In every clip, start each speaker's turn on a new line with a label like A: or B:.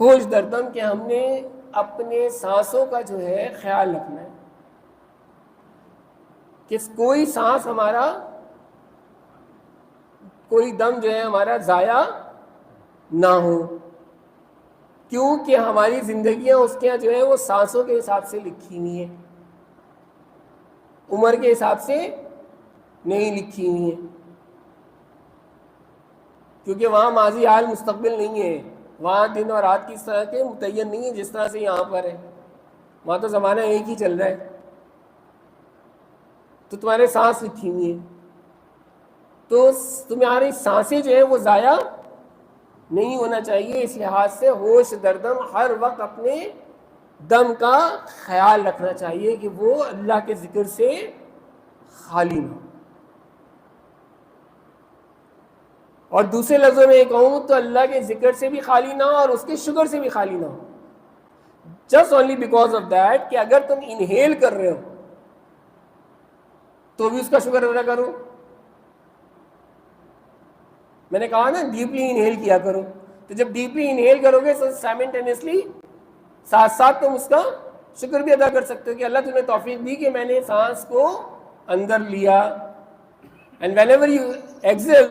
A: ہوش در دم کہ ہم نے اپنے سانسوں کا جو ہے خیال رکھنا ہے کہ کوئی سانس ہمارا، کوئی دم جو ہے ہمارا ضائع نہ ہو، کیونکہ ہماری زندگیاں اس کے جو ہے وہ سانسوں کے حساب سے لکھی ہوئی ہیں، عمر کے حساب سے نہیں لکھی ہوئی ہیں، کیونکہ وہاں ماضی حال مستقبل نہیں ہے، وہاں دن اور رات کی طرح کے متعین نہیں ہے جس طرح سے یہاں پر ہے، وہاں تو زمانہ ایک ہی چل رہا ہے، تو تمہارے سانس لکھی ہوئی ہیں، تو تمہاری سانسیں جو ہیں وہ ضائع نہیں ہونا چاہیے، اس لحاظ سے ہوش دردم ہر وقت اپنے دم کا خیال رکھنا چاہیے کہ وہ اللہ کے ذکر سے خالی نہ ہو۔ اور دوسرے لفظوں میں کہوں تو اللہ کے ذکر سے بھی خالی نہ ہو اور اس کے شکر سے بھی خالی نہ ہو، just only because of that کہ اگر تم انہیل کر رہے ہو تو بھی اس کا شکر ادا کرو۔ میں نے کہا نا ڈیپلی انہیل کیا کرو، تو جب ڈیپلی انہیل کرو گے تو سائملٹینیسلی ساتھ ساتھ تم اس کا شکر بھی ادا کر سکتے ہو کہ اللہ تمہیں توفیق دی کہ میں نے سانس کو اندر لیا، and when ever you axial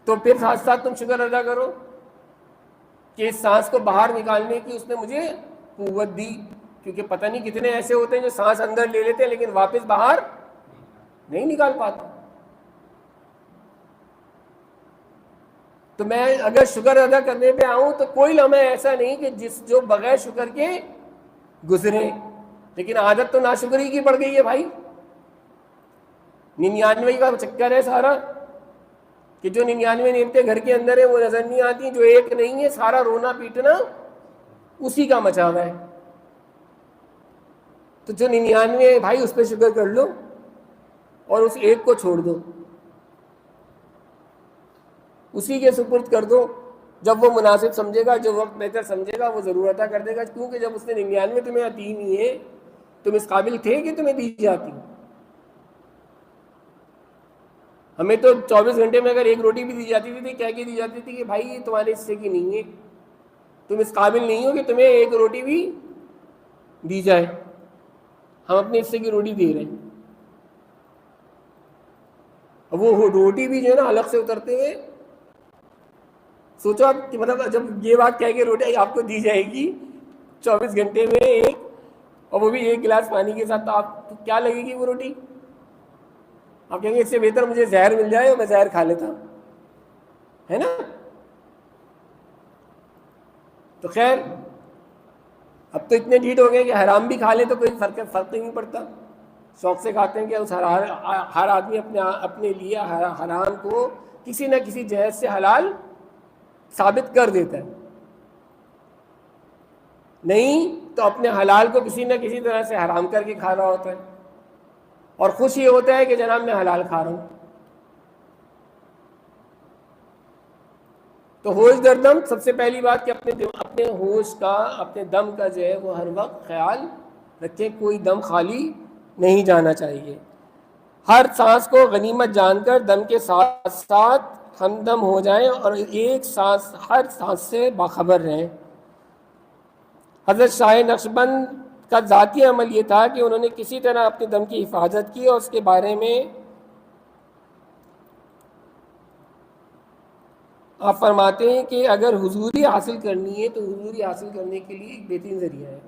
A: تو پھر ساتھ ساتھ تم شکر ادا کرو کہ اس سانس کو باہر نکالنے کی اس نے مجھے قوت دی، کیونکہ پتہ نہیں کتنے ایسے ہوتے ہیں جو سانس اندر لے لیتے ہیں لیکن واپس باہر نہیں نکال پاتے۔ تو میں اگر شکر ادا کرنے پہ آؤں تو کوئی لمحہ ایسا نہیں کہ جو بغیر شکر کے گزرے، لیکن عادت تو ناشکری کی پڑ گئی ہے بھائی، 99 کا چکر ہے سارا، کہ جو 99 نعمتیں گھر کے اندر ہیں وہ نظر نہیں آتی، جو ایک نہیں ہے سارا رونا پیٹنا اسی کا مچا ہوا ہے، تو جو 99 ہے بھائی اس پہ شکر کر لو اور اس ایک کو چھوڑ دو، اسی کے سپرد کر دو، جب وہ مناسب سمجھے گا، جو وقت بہتر سمجھے گا وہ ضرور عطا کر دے گا، کیونکہ جب اس نے 99 تمہیں عطی نہیں ہے تم اس قابل تھے کہ تمہیں دی جاتی۔ ہمیں تو 24 گھنٹے میں اگر ایک روٹی بھی دی جاتی تھی کہہ کے دی جاتی تھی کہ بھائی یہ تمہارے حصے کی نہیں ہے، تم اس قابل نہیں ہو کہ تمہیں ایک روٹی بھی دی جائے، ہم اپنے حصے کی روٹی دے رہے ہیں، وہ روٹی بھی جو ہے نا الگ سے اترتے ہوئے سوچو آپ کہ مطلب جب یہ بات کہہ کے روٹی آپ کو دی جائے گی 24 گھنٹے میں ایک، اور وہ بھی ایک گلاس پانی کے ساتھ، تو آپ کو کیا لگے گی وہ روٹی؟ آپ کہیں گے اس سے بہتر مجھے زہر مل جائے اور میں زہر کھا لیتا، ہے نا؟ تو خیر اب تو اتنے ڈھیٹ ہو گئے کہ حرام بھی کھا لے تو کوئی فرق نہیں پڑتا، شوق سے کھاتے ہیں کہ ہر آدمی اپنے لیے حرام کو کسی نہ کسی جہت سے حلال ثابت کر دیتا ہے، نہیں تو اپنے حلال کو کسی نہ کسی طرح سے حرام کر کے کھا رہا ہوتا ہے، اور خوش یہ ہوتا ہے کہ جناب میں حلال کھا رہا ہوں۔ تو ہوش در دم سب سے پہلی بات کہ اپنے ہوش کا، اپنے دم کا جو ہے وہ ہر وقت خیال رکھیں، کوئی دم خالی نہیں جانا چاہیے، ہر سانس کو غنیمت جان کر دم کے ساتھ ساتھ ہمدم ہو جائیں اور ایک سانس ہر سانس سے باخبر رہیں۔ حضرت شاہ نقشبند کا ذاتی عمل یہ تھا کہ انہوں نے کسی طرح اپنے دم کی حفاظت کی، اور اس کے بارے میں آپ فرماتے ہیں کہ اگر حضوری حاصل کرنی ہے تو حضوری حاصل کرنے کے لیے ایک بہترین ذریعہ ہے